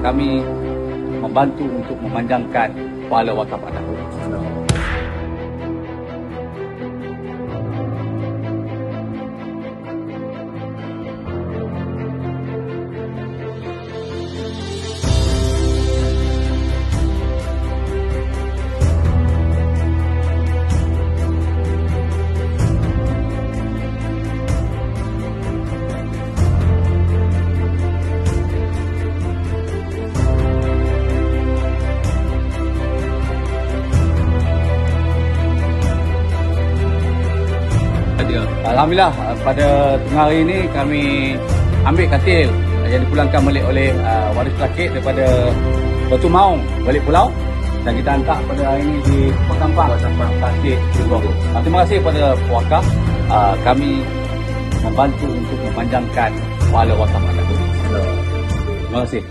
kami membantu untuk memanjangkan pahala wakaf anak. Alhamdulillah, pada tengah hari ini kami ambil katil yang dipulangkan balik oleh waris rakit daripada Batu Maung balik pulau, dan kita hantar pada hari ini di Pekampang, Tasik, Johor. Terima kasih kepada wakaf, kami membantu untuk memanjangkan pahala wakaf anak. Terima kasih.